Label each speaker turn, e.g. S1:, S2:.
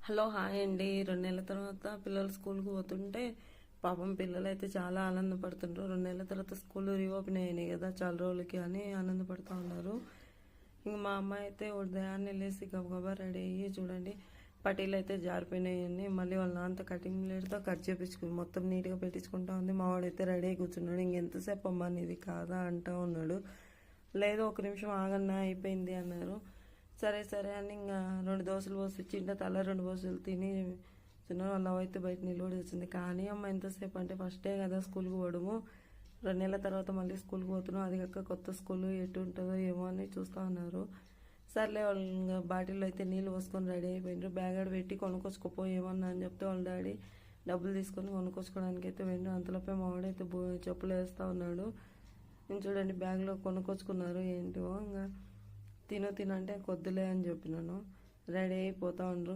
S1: Hello hi అండి. 2 నెలల తర్వాత పిల్లలు స్కూల్కి పోతుంటే పాపం పిల్లలు అయితే చాలా ఆనందపడుతుంటారు. 2 నెలల తర్వాత స్కూల్ రీఓపెన్ అయినాయి కదా చాలా రోజులకి అని ఆనందపడుతూ ఉన్నారు. ఇంక మా అమ్మాయి అయితే ఉదయాన్నే లేసి గబగబా రెడీ అయ్యి చూడండి పట్టీలు అయితే జారిపోయినాయని మళ్ళీ వాళ్ళ నాన్నతో కటింగ్ ప్లేట్తో కట్ చేపించుకుని మొత్తం నీట్గా పెట్టించుకుంటా ఉంది. మా వాడైతే రెడీ అయి కూర్చున్నాడు. ఇంకెంతసేపు అమ్మా నీది కాదా అంటూ ఉన్నాడు. లేదు ఒక నిమిషం ఆగన్నా అయిపోయింది అన్నారు. సరే సరే అని ఇంకా 2 దోశలు పోసి ఇచ్చింటే తల 2 దోశలు తిని చిన్న వాళ్ళ అయితే బయట నిలబడి వచ్చింది. కానీ అమ్మ ఎంతసేపు అంటే ఫస్టే కదా స్కూల్కి పోవడము, 2 నెలల తర్వాత మళ్ళీ స్కూల్కి పోతున్నాం, అది కాక కొత్త స్కూల్ ఎటు ఉంటుందో ఏమో అని చూస్తూ ఉన్నారు. సర్లే వాళ్ళు ఇంకా బాటిల్లో అయితే నీళ్ళు పోసుకొని రెడీ అయిపోయినారు. బ్యాగ్ ఆడ పెట్టి కొనుక్కొచ్చుకోపో ఏమన్నా అని చెప్తే వాళ్ళ డాడీ డబ్బులు తీసుకొని కొనుక్కొచ్చుకోవడానికి అయితే వెళ్ళి అంతలోపే మా వాడైతే చెప్పులు వేస్తూ ఉన్నాడు. నేను చూడండి బ్యాగ్లో కొనుక్కొచ్చుకున్నారు ఏంటో. ఇంకా తినంటే కొద్దులే అని చెప్పినాను. రెడీ అయిపోతూ ఉండరు.